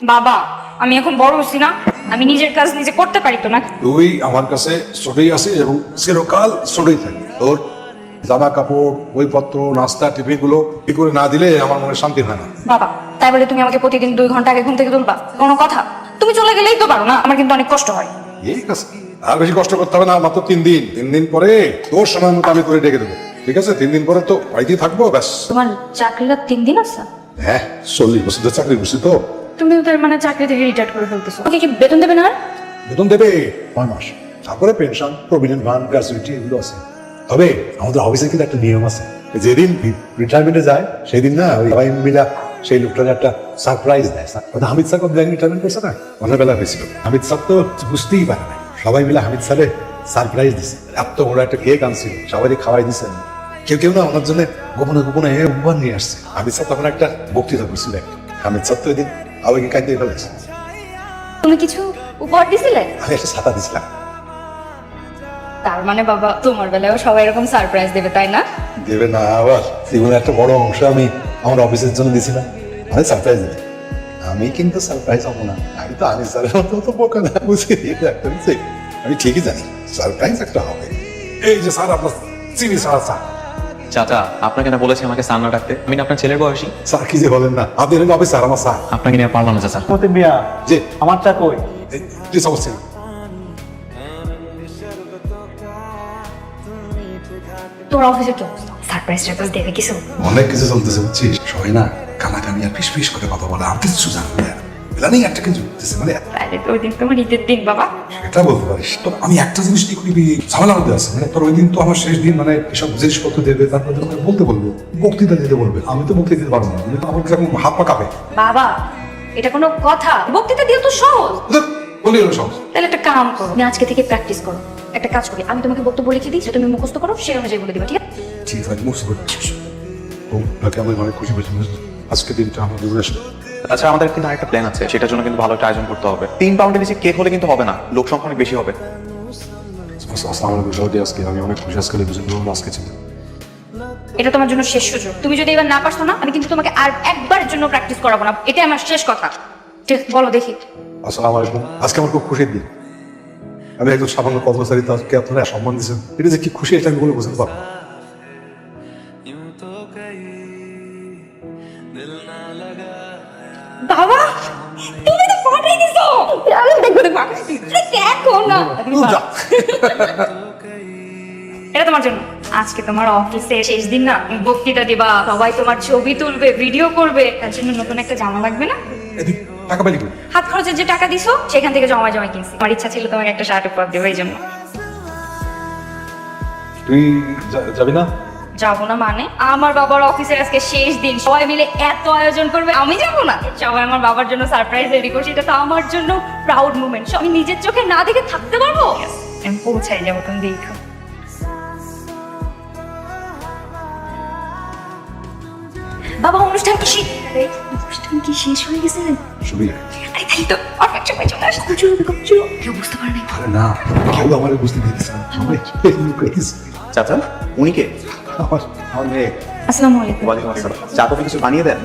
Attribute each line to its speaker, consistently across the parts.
Speaker 1: বাবা, আমি এখন বড় হচ্ছি না, আমি নিজের কাজ নিজে করতে পারি তো না।
Speaker 2: তুই আমার কাছে ছোটই আছিস এবং চিরকাল ছোটই থাকবি। তোর জামা কাপড়, বইপত্র, নাস্তা, টিফিন গুলো কি করে না দিলে আমার মনে শান্তি হয় না।
Speaker 1: বাবা, তাই বলে তুমি আমাকে প্রতিদিন 2 ঘন্টা আগে ঘুম থেকে তুলবা? কোনো কথা? তুমি চলে গেলেই তো পারো না, আমার কিন্তু অনেক কষ্ট হয়।
Speaker 2: এই কাছে আর বেশি কষ্ট করতে হবে না, মাত্র 3 দিন। 3 দিন পরে তোর সময় মতো আমি করে ডেকে দেবো, ঠিক আছে? 3 দিন পরে তো বাড়িতেই থাকবো, ব্যাস।
Speaker 1: তোমার চাকরিটা 3 দিন আছে?
Speaker 2: হ্যাঁ, 40 বছর ধরে চাকরি করছি তো।
Speaker 1: তুমি ওদের মানে চাকরি থেকে রিটায়ার করে ফেলতেছো, ওকে কি বেতন দেবে না আর?
Speaker 2: বেতন দেবে 9 মাস, তারপরে পেনশন, প্রভিডেন্ট ফান্ড, গ্র্যাচুইটি এগুলো আছে। তবে আমাদের অফিসে কিন্তু একটা নিয়ম আছে, যেদিন রিটায়ারমেন্টে যায় সেদিন না ওই সবাই মিলা সেই লোকটার একটা সারপ্রাইজ দেয়। হামিদ স্যার ব্যাংক রিটায়ারমেন্ট করছে না, অনেক বেলা হয়েছিল। হামিদ স্যার তো বুঝতেই পারে না, সবাই মিলে হামিদ স্যারের সারপ্রাইজ দিছে। এত বড় একটা কেক আনছিল, সবাই খাওয়াই দিছে। কেউ কেউ না ওনার জন্য গোপনে গোপনে উপহার নিয়ে আসছে। হামিদ স্যার তখন একটা বক্তৃতা করছিল একটা। হামিদ স্যার তো এদিন আবেগে কাঁদিয়ে ফেলেছে।
Speaker 1: তুমি কিছু উপহার দিছিলে?
Speaker 2: আমি একটা ছাতা দিছিলাম।
Speaker 1: তার মানে বাবা, তোমার বেলায়ও সবাই এরকম সারপ্রাইজ দেবে, তাই না?
Speaker 2: দেবে না আবার? জীবনের একটা বড় অংশ আমি আমার অফিসের জন্য দিছিলাম, আমি সারপ্রাইজ দেবে। আমি কিন্তু সারপ্রাইজ হবো না, আমি তো আনিস স্যারের মতো তো বোকা না, বুঝি একটা বুঝছি। আমি ঠিকই জানি সারপ্রাইজ একটা হবে। এই যে স্যার, আপনার চিনি স্যার। স্যার
Speaker 3: চাচা, আপনাকে না বলেছি আমাকে সান্না ডাকতে? আমি না আপনার ছেলের বয়সী।
Speaker 2: স্যার কি যে বলেন না, আপনি হলেন অফিসার, আমার স্যার।
Speaker 3: আপনাকে নিয়ে পারলাম না চাচা।
Speaker 4: মতি মিয়া,
Speaker 2: যে
Speaker 4: আমারটা কই?
Speaker 2: যে সমস্যা নেই।
Speaker 1: তোমার অফিসে কি অবস্থা? সারপ্রাইজ টারপ্রাইজ দেবে কিছু?
Speaker 2: অনেক কিছু চলতেছে বুঝছিস, সবাই না কানাকানি আর ফিস ফিস করে কথা বলে, আমি কিছু জানবো না। জানি একটা কিছু চলতেছে, মানে
Speaker 1: তাহলে তো ওই দিন তোমার ঈদের দিন বাবা।
Speaker 2: এটা বলতে পারিস। তো আমি একটা জিনিস নিয়ে খুবই ঝামেলার মধ্যে আছি, মানে তোর ওই দিন তো আমার শেষ দিন, মানে এসব জিনিসপত্র দেবে, তারপরে তোকে বলতে বলবো, বক্তৃতা দিতে বলবে। আমি তো বক্তৃতা দিতে পারবো না, আমি তো আমার কিরকম হাত পা কাঁপে।
Speaker 1: বাবা, এটা কোনো কথা? বক্তৃতা দিয়ে তো সহজ।
Speaker 2: বলি হলো সহজ।
Speaker 1: তাহলে একটা কাম করো, তুমি আজকে থেকে প্র্যাকটিস করো। একটা কাজ করি, আমি তোমাকে বক্তব্য লিখে দিই, সেটা তুমি মুখস্থ করো, সেই অনুযায়ী বলে দিবা, ঠিক আছে?
Speaker 2: ঠিক আছে, মুখ করে ওকে আমি অনেক খুশি হয়েছি। আজকে দিনটা আমার জীবনে
Speaker 3: আচ্ছা, আমাদের কিন্তু আরেকটা প্ল্যান আছে, সেটার জন্য কিন্তু ভালো একটা আয়োজন করতে হবে। 3 পাউন্ডের নিচে কেক হলে কিন্তু হবে না, লোক সংখ্যা অনেক বেশি হবে।
Speaker 2: আসসালামু আলাইকুম সৌদি, আজকে আমি অনেক খুশি। আজকে আজকে ছিল
Speaker 1: এটা তোমার জন্য শেষ সুযোগ। তুমি যদি এবার না পারছো না, আমি কিন্তু তোমাকে আর একবারের জন্য প্র্যাকটিস করাবো না। এটা আমার শেষ কথা। ঠিক বলো দেখি।
Speaker 2: আসসালামু আলাইকুম। আজকে আমার খুব খুশির দিন। আমি একজন সামান্য কর্মচারী, তাকে আপনারা সম্মান দিচ্ছেন, এটা যে কি খুশি এটা আমি বলে বুঝতে পারবো না।
Speaker 1: বাবা, তুমি তো পাঠিয়ে দিছো। আমি দেখো দেখো, দেখো না।
Speaker 2: যা।
Speaker 1: এটা তোমার জন্য। আজকে তোমার অফিসে শেষ দিন না, বক্তৃতা দিবা, সবাই তোমার ছবি তুলবে, ভিডিও করবে, তার জন্য নতুন একটা জামা লাগবে না?
Speaker 2: এদিক টাকা পাইলি কই?
Speaker 1: হাত খরচের যে টাকা দিছো সেখান থেকে জমা জমা কিনছি। আমার ইচ্ছা ছিল তোমাকে একটা শার্ট উপহার দেবো, এই জন্য।
Speaker 2: তুই যাবি না?
Speaker 1: যাবো না মানে? আমার বাবার অফিসের আজকে শেষ দিন, সবাই মিলে এত আয়োজন করবে, আমি যাবো না? সবাই আমার বাবার জন্য সারপ্রাইজ রেডি করছে, এটা তো আমার জন্য প্রাউড মুভমেন্ট। আমি নিজের চোখে না দেখে থাকতে পারবো? আমি পৌঁছাই যাবো, তুমি দেখো। বাবা, অনুষ্ঠান কি শেষ? অনুষ্ঠান কি শেষ হয়ে গেছে?
Speaker 2: শুবি?
Speaker 1: আরে তাই তো, পারফেক্ট সময় চলে আসো। চলো দেখো, চলো। কেউ বুঝতে পারে না।
Speaker 2: আরে না, কেউ আমার বুঝতে পেরেছে না, সবাই
Speaker 3: চাচা, উনি কে?
Speaker 2: আমার মেয়ে।
Speaker 1: আসসালামু আলাইকুম।
Speaker 3: ওয়ালাইকুম আসসালাম। চা কফি কিছু বানিয়ে দেন।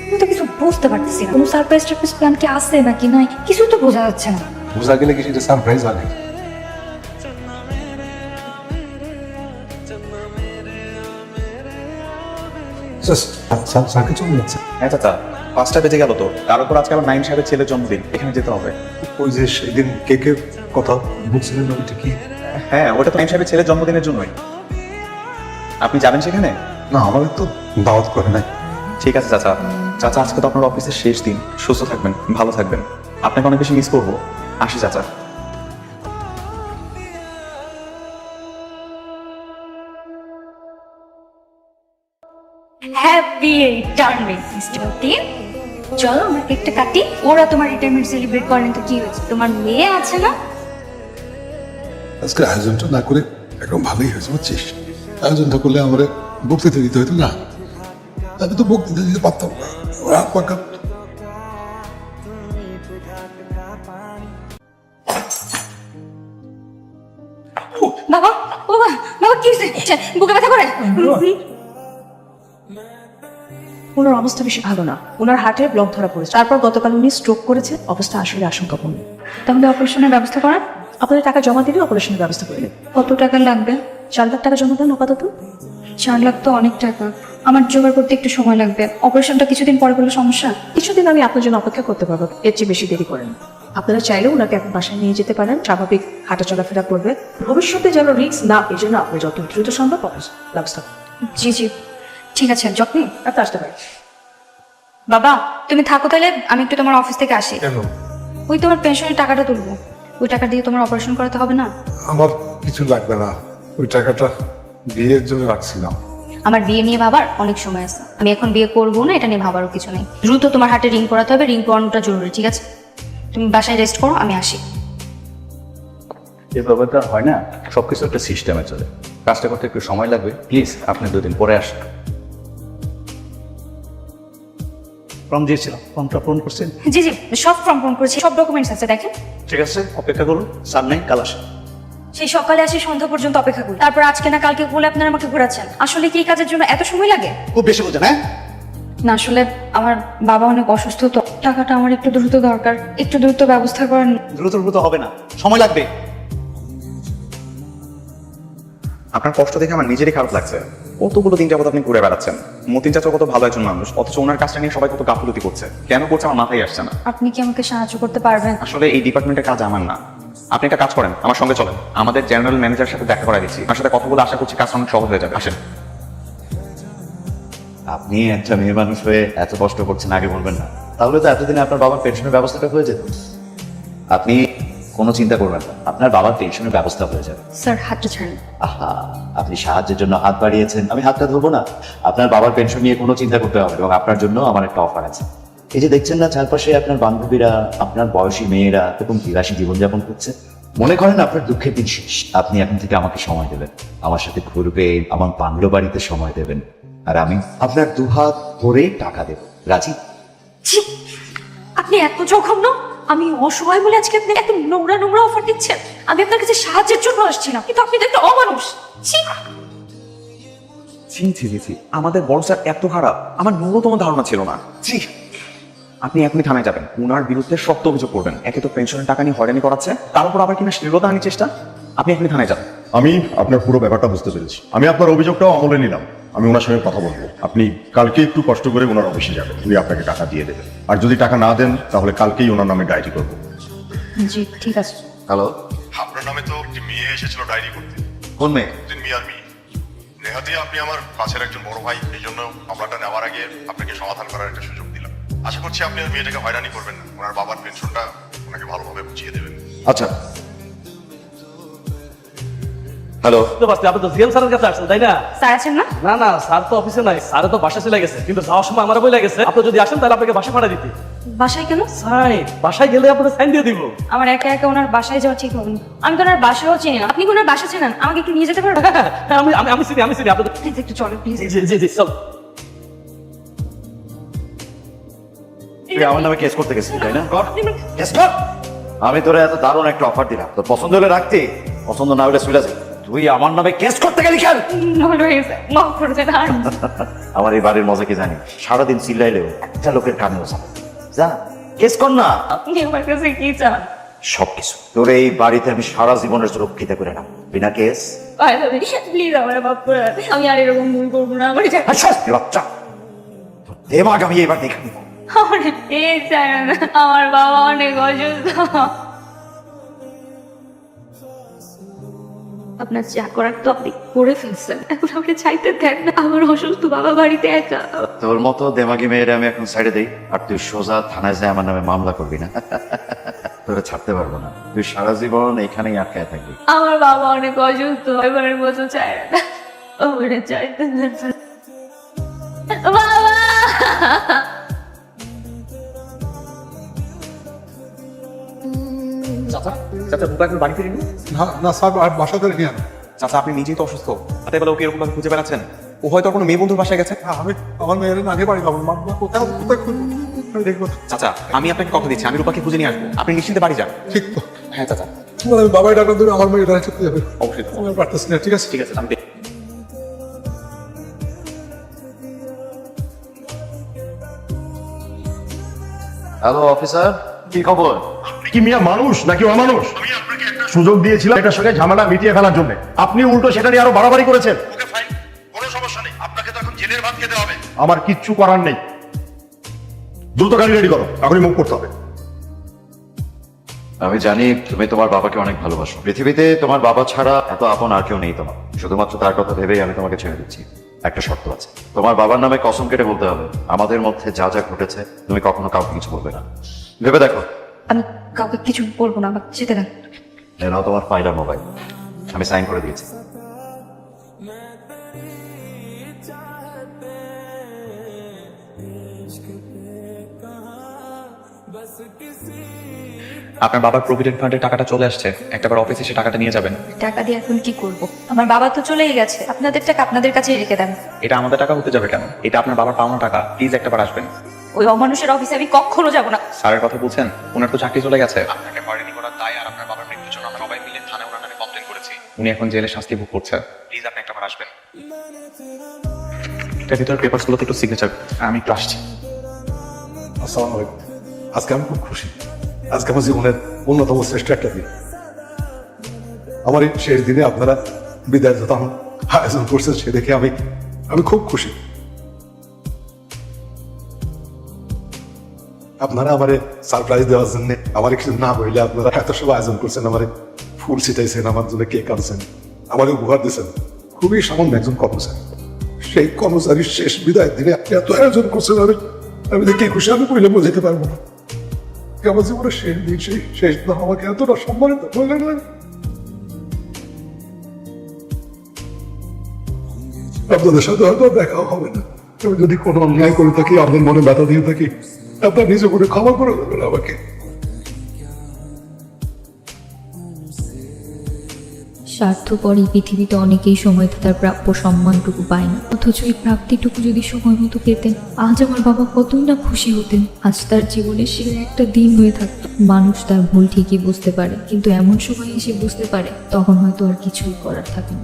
Speaker 1: আমি তো কিছু বুঝতে পারতেছি না, কোনো সারপ্রাইজ টারপ্রাইজ প্ল্যান কি আছে নাকি নাই, কিছু তো বোঝা যাচ্ছে না।
Speaker 2: বোঝা গেলে কি সেটা সারপ্রাইজ আগে? স্যারকে চলে যাচ্ছে।
Speaker 3: হ্যাঁ চাচা, 5টা বেজে গেল তো। তার উপর আজকে আবার নাইম সাহেবের ছেলের জন্মদিন, এখানে যেতে হবে।
Speaker 2: ওই যে সেদিন কেকের কথা বলছিলেন, ওইটা কি?
Speaker 3: হ্যাঁ, ওটা তো নাইম সাহেবের ছেলের জন্মদিনের জন্যই। আপনি যাবেন সেখানে?
Speaker 2: না, আমাদের তো দাওয়াত করে নাই।
Speaker 3: ঠিক আছে চাচা। চাচা, আজকে তো আপনার অফিসের শেষ দিন, সুস্থ থাকবেন, ভালো থাকবেন। আপনাকে অনেক বেশি মিস করবো। আসি চাচা।
Speaker 1: হ্যাপি রিটায়ারমেন্ট মিস্টার তিন। চলো আমরা কেকটা কাটি। ওরা তোমার রিটায়ারমেন্ট সেলিব্রেট করেন তো কি হয়েছে, তোমার মেয়ে আছে না?
Speaker 2: আজকে আয়োজনটা না করে একদম ভালোই হয়েছে বুঝছিস। আয়োজনটা করলে আমার বক্তৃতা দিতে হইতো না, আমি তো বক্তৃতা দিতে পারতাম না। রাত পাকা
Speaker 1: বাবা, বাবা, বাবা কি হয়েছে? বুকে ব্যথা করে?
Speaker 4: ওনার অবস্থা বেশি ভালো না, ওনার হার্টের ব্লক ধরা পড়েছে, তারপর গতকাল উনি স্ট্রোক করেছে, অবস্থা আসলে আশঙ্কাপূর্ণ।
Speaker 1: তাহলে অপারেশনের ব্যবস্থা করার
Speaker 4: আপনাদের টাকা জমা দিলে অপারেশনের ব্যবস্থা করে দেব।
Speaker 1: কত টাকা লাগবে?
Speaker 4: 4 লাখ টাকা জমা দেন আপাতত।
Speaker 1: 4 লাখ তো অনেক টাকা, আমার জোগাড় করতে একটু সময় লাগবে। অপারেশনটা কিছুদিন পরে করলে সমস্যা?
Speaker 4: কিছুদিন আমি আপনার জন্য অপেক্ষা করতে পারবো, এর চেয়ে বেশি দেরি করেন না। আপনারা চাইলেও ওনাকে এখন বাসায় নিয়ে যেতে পারেন, স্বাভাবিক হাঁটা চলাফেরা করবে। ভবিষ্যতে যেন রিস্ক না, এই জন্য আপনি যত দ্রুত সম্ভব ব্যবস্থা করুন।
Speaker 1: জি জি, ঠিক আছে, যত্ন।
Speaker 4: আপনি আসতে পারেন।
Speaker 1: বাবা তুমি থাকো তাহলে, আমি একটু তোমার অফিস থেকে আসি।
Speaker 2: কেন?
Speaker 1: ওই তোমার পেনশনের টাকাটা তুলবো, ওই টাকা দিয়ে তোমার অপারেশন করাতে হবে না?
Speaker 2: আমার কিছু লাগবে না, ওই টাকাটা বিয়ের জন্য রাখছিলাম।
Speaker 1: আমার বিয়ে নিয়ে ভাবার অনেক সময় আছে, আমি এখন বিয়ে করবো না, এটা নিয়ে ভাবারও কিছু নেই। দ্রুত তোমার হাতে রিং করাতে হবে, রিং করানোটা জরুরি, ঠিক আছে? তুমি বাসায় রেস্ট করো, আমি আসি।
Speaker 5: এই ব্যাপারটা হয় না, সবকিছু একটা সিস্টেমে চলে। কাজটা করতে একটু সময় লাগবে, প্লিজ আপনি 2 দিন পরে আসেন।
Speaker 6: ফর্ম দিয়েছিলাম, ফর্মটা পূরণ করছেন?
Speaker 1: জি জি, সব ফর্ম পূরণ করেছি, সব ডকুমেন্টস আছে, দেখেন।
Speaker 6: ঠিক আছে, অপেক্ষা করুন, স্যার নেই, কাল আসেন।
Speaker 1: সেই সকালে আসি, সন্ধ্যা পর্যন্ত অপেক্ষা করি, তারপর আজকে না কালকে বলে আপনারা আমাকে ঘোরাচ্ছেন। আসলে কি এই কাজের জন্য এত সময় লাগে?
Speaker 6: খুব বেশি বোঝেন, হ্যাঁ?
Speaker 1: না আসলে আমার বাবা অনেক অসুস্থ, তো টাকাটা আমার একটু দ্রুত দরকার, একটু দ্রুত ব্যবস্থা করেন।
Speaker 6: দ্রুত দ্রুত হবে না, সময় লাগবে।
Speaker 3: আপনার কষ্ট দেখে আমার নিজেরই খারাপ লাগছে। কতগুলো দিন যাবত আপনি ঘুরে বেড়াচ্ছেন। মতিন চাচা কত ভালো একজন মানুষ, অথচ ওনার কাজটা নিয়ে সবাই কত গাফিলতি করছে। কেন করছে আমার মাথায় আসছে না।
Speaker 1: আপনি কি আমাকে সাহায্য করতে পারবেন?
Speaker 3: আসলে এই ডিপার্টমেন্টের কাজ আমার না। আপনি একটা কাজ করেন, আমার সঙ্গে চলেন, আমাদের জেনারেল ম্যানেজারের সাথে দেখা করাই দিচ্ছি। আপনার সাথে কথা বলে আশা করছি কাজ অনেক সহজ হয়ে যাবে। আসেন।
Speaker 5: আপনি একটা মেয়ে মানুষ হয়ে এত কষ্ট করছেন, আগে বলবেন না? তাহলে তো এতদিনে আপনার বাবার পেনশনের ব্যবস্থাটা হয়ে যেত। আপনি কোনো চিন্তা করবেন না, আপনার বাবার পেনশনের ব্যবস্থা হয়ে যাবে।
Speaker 1: স্যার হাতটা ছাড়েন।
Speaker 5: আহা, আপনি সাহায্যের জন্য হাত বাড়িয়েছেন, আমি হাতটা ধরবো না? আপনার বাবার পেনশন নিয়ে কোনো চিন্তা করতে হবে, এবং আপনার জন্য আমার একটা অফার আছে। এই যে দেখছেন না চারপাশে আপনার বান্ধবীরা, আপনার বয়সী মেয়েরা এবং বিলাসী জীবনযাপন করছে, মনে করেন আপনার দুঃখের দিন শেষ। আপনি এখন থেকে আমাকে সময় দেবেন, আমার সাথে ঘুরবেন, আমার বাংলো বাড়িতে সময় দেবেন, আর আমি আপনার দুহাত ভরে টাকা দেব। রাজি?
Speaker 1: ছি, আপনি এত জঘন্য! আমি অসহায় বলে আজকে আপনি এত নোংরা নোংরা অফার দিচ্ছেন? আমি আপনার কাছে সাহায্যের জন্য আসছিলাম, কিন্তু আপনি তো একটা অমানুষ। ছি!
Speaker 3: ছি ছি ছি ছি, আমাদের বড় স্যার এত খারাপ, আমার ন্যূনতম ধারণা ছিল না। ছি! আপনি এখনই থানায় যাবেন, ওনার বিরুদ্ধে শক্ত অভিযোগ করবেন। একে তো পেনশনের টাকা নিয়ে হয়রানি করাচ্ছে, তার উপর আবার কিনা শ্লীলতাহানির চেষ্টা। আপনি এখনই থানায় যাবেন।
Speaker 7: আমি আপনার পুরো ব্যাপারটা বুঝতে পেরেছি। আমি আপনার অভিযোগটাও আমলে নিলাম। আমি ওনার সঙ্গে কথা বলবো। আপনি কালকে একটু কষ্ট করে ওনার অফিসে যাবেন, উনি আপনাকে টাকা দিয়ে দেবেন। আর যদি টাকা না দেন তাহলে কালকেই ওনার নামে ডায়েরি করবো।
Speaker 1: জি ঠিক আছে।
Speaker 5: হ্যালো,
Speaker 7: আপনার নামে তো একটি মেয়ে এসেছিল ডায়েরি করতে।
Speaker 5: কোন মেয়ে?
Speaker 7: মিয়ার মেয়ে। নেহাতি আপনি আমার কাছের একজন বড় ভাই, এই জন্য মামলাটা নেওয়ার আগে আপনাকে সমাধান করার একটা সুযোগ দিলাম। আশা করছি আপনি আর মেয়েটাকে হয়রানি করবেন না, ওনার বাবার পেনশনটা ওনাকে ভালোভাবে বুঝিয়ে দেবেন।
Speaker 5: আচ্ছা। হ্যালো,
Speaker 6: বুঝতে পারছি, আপনি তো জিএম স্যারের কাছে আসছেন, তাই না?
Speaker 1: স্যার আছেন না?
Speaker 6: না না, স্যার তো অফিসে নাই, স্যার তো বাসা চলে গেছে, কিন্তু যাওয়ার সময় আমার বই গেছে, আপনি যদি আসেন তাহলে আপনাকে বাসা ভাড়া দিতে।
Speaker 1: বাসায় কেন?
Speaker 6: সাইন, বাসায় গেলে আপনাকে সাইন দিয়ে দিব।
Speaker 1: আমার একা একা ওনার বাসায় যাওয়া ঠিক হবে না। আমি তো ওনার বাসায়ও চিনি না। আপনি কি ওনার বাসা চেনেন? আমাকে একটু নিয়ে যেতে পারবেন?
Speaker 6: হ্যাঁ, আমি আমি আমি চিনি, আমি চিনি। আপনি
Speaker 1: প্লিজ একটু চলো প্লিজ।
Speaker 6: জি জি জি, চল।
Speaker 5: তুই আমার নামে কেস করতে গেছিস, তাই না? কেস কর। আমি তোরে এত দারুণ একটা অফার দিলাম, তোর পছন্দ হলে রাখতে, পছন্দ না হলে চলে যাবে। তুই আমার নামে কেস করতে গেলি কেন?
Speaker 1: মাফ করে দেন। আর
Speaker 5: আমার এই বাড়ির মজা কি জানি, সারাদিন চিল্লাইলেও একটা লোকের কানেও যাবে। যা কেস কর না।
Speaker 1: আপনি আমার কাছে কি চান?
Speaker 5: সবকিছু তোর এই বাড়িতে আমি সারা জীবনের সুরক্ষিত করে নাও, বিনা কেস।
Speaker 1: প্লিজ আমার মাফ করে দেন। আমি আর এরকম ভুল করবো না। আমার
Speaker 5: বাচ্চা, তোর দেমাগ আমি এবার দেখে নিব।
Speaker 1: আমার বাবা অনেক অসুস্থ। আপনার যা করার তো আপনি করে ফেলছেন, এখন আমাকে চাইতে দেন না। আমার অসুস্থ বাবা বাড়িতে একা।
Speaker 5: তোর মতো দেমাগি মেয়েরা আমি এখন সাইডে দেই, আর তুই সোজা থানায় যায় আমার নামে মামলা করবি না। তোরা ছাড়তে পারবো না, তুই সারা জীবন এখানেই আটকায় থাকবি।
Speaker 1: আমার বাবা অনেক অসুস্থ, এবারের মতো চায় না। ওরে চাইতে দেন না। বাবা!
Speaker 3: চাচা, চাচা বুকা এখন বাড়ি ফিরিনি?
Speaker 2: না না স্যার, আর বাসা করে নিয়ে আনো।
Speaker 3: চাচা আপনি নিজেই তো অসুস্থ, তাতে বলে ওকে এরকম ভাবে খুঁজে বেড়াচ্ছেন। ও হয়তো কোনো মেয়ে বন্ধুর বাসায় গেছে।
Speaker 2: আমি আমার মেয়ের নাকি বাড়ি পাবো, কোথায় কোথায় খুঁজবো? আমি দেখবো।
Speaker 3: চাচা আমি আপনাকে কথা দিচ্ছি, আমি রূপাকে খুঁজে নিয়ে আসবো, আপনি নিশ্চিন্তে বাড়ি যান।
Speaker 2: ঠিক তো?
Speaker 3: হ্যাঁ চাচা,
Speaker 2: আমি বাবাই ডাক্তার ধরে আমার মেয়েটা চলে যাবে।
Speaker 3: অবশ্যই চাচা।
Speaker 2: আমি পারতেছি না, ঠিক আছে?
Speaker 3: ঠিক আছে, আমি
Speaker 5: হ্যালো অফিসার, কি খবর?
Speaker 8: আপনি কি মিয়া মানুষ নাকি অমানুষ? আমি আপনাকে একটা সুযোগ দিয়েছিলাম এটার সঙ্গে ঝামেলা মিটিয়ে ফেলার জন্য, আপনি উল্টো সেটা নিয়ে আরো বাড়াবাড়ি করেছেন।
Speaker 7: ওকে ফাইন, কোনো সমস্যা নেই, আপনাকে তো এখন জেলের ভাত খেতে হবে।
Speaker 8: আমার কিচ্ছু করার নেই, দ্রুত গাড়ি রেডি করো, এখনই মুভ করতে হবে।
Speaker 5: আমি জানি তুমি তোমার বাবাকে অনেক ভালোবাসো। পৃথিবীতে তোমার বাবা ছাড়া এত আপন আর কেউ নেই তোমার। শুধুমাত্র তার কথা ভেবেই আমি তোমাকে ছেড়ে দিচ্ছি। একটা শর্ত আছে, তোমার বাবার নামে কসম কেটে বলতে হবে আমাদের মধ্যে যা যা ঘটেছে তুমি কখনো কাউকে কিছু বলবে না। ভেবে দেখো।
Speaker 1: আমি কাউকে কিছু বলবো না, আমাকে যেতে দেন।
Speaker 5: নাও তোমার ফাইল আর মোবাইল, আমি সাইন করে দিয়েছি।
Speaker 3: আপনার বাবার প্রভিডেন্ট ফান্ডের টাকাটা চলে আসছে, একটাবার অফিসে এসে টাকাটা নিয়ে যাবেন।
Speaker 1: টাকা দিয়ে এখন কি করব? আমার বাবা তো চলেই গেছে, আপনাদের টাকা আপনাদের কাছেই রেখে দেন।
Speaker 3: এটা আমাদের টাকা হতে যাবে কেন? এটা আপনার বাবার পাওনা টাকা, প্লিজ একটাবার আসবেন।
Speaker 1: ওই অমানুষের অফিসে আমি কখনো যাব না।
Speaker 3: স্যারের কথা বলছেন, ওনার তো চাকরি চলে গেছে। আপনাকে হয়রানি করার দায় আর আপনার বাবার মৃত্যুর জন্য আমরা সবাই মিলে থানায় ওনার নামে কমপ্লেন করেছি। উনি এখন জেলে শাস্তি ভোগ করছে, প্লিজ আপনি একটাবার আসবেন। এটার ভিতরে পেপারস গুলোতে একটু সিগনেচার, আমি একটু আসছি।
Speaker 2: আসসালামু আলাইকুম। আজকে আমি খুব খুশি, আজকে আমার জীবনের অন্যতম শ্রেষ্ঠ একটা দিন। আমার এই শেষ দিনে আপনারা বিদায় যত আমার আয়োজন করছেন সে দেখে আমি খুব খুশি। আপনারা আমারে সারপ্রাইজ দেওয়ার জন্য আমার কিছু না বললে আপনারা এত সব আয়োজন করছেন, আমারে ফুল ছিটাইছেন, আমার জন্য কেক আনছেন, আমার উপহার দিয়েছেন। খুবই সামান্য একজন কর্মচারী, সেই কর্মচারীর শেষ বিদায় দিনে আপনি এত আয়োজন করছেন, আমি দেখে খুশি আমি কইলে বোঝাতে পারবো না। আমার জীবনের শেষ দিন, সেই শেষ দিন আমাকে এতটা সম্মানিত করলেন। আপনাদের সাথে হয়তো দেখা হবে না, আমি যদি কোনো অন্যায় করে থাকি, আপনার মনে ব্যথা দিয়ে থাকি, আপনার নিজে করে ক্ষমা করে দেবেন আমাকে।
Speaker 9: স্বার্থপর এই পৃথিবীতে অনেকেই সময়তে তার প্রাপ্য সম্মানটুকু পায় না, অথচ এই প্রাপ্তিটুকু যদি সময় মতো পেতেন, আজ আমার বাবা কতই না খুশি হতেন। আজ তার জীবনে সে একটা দিন হয়ে থাকতো। মানুষ তার ভুল ঠিকই বুঝতে পারে, কিন্তু এমন সময় এসে বুঝতে পারে তখন হয়তো আর কিছুই করার থাকে না।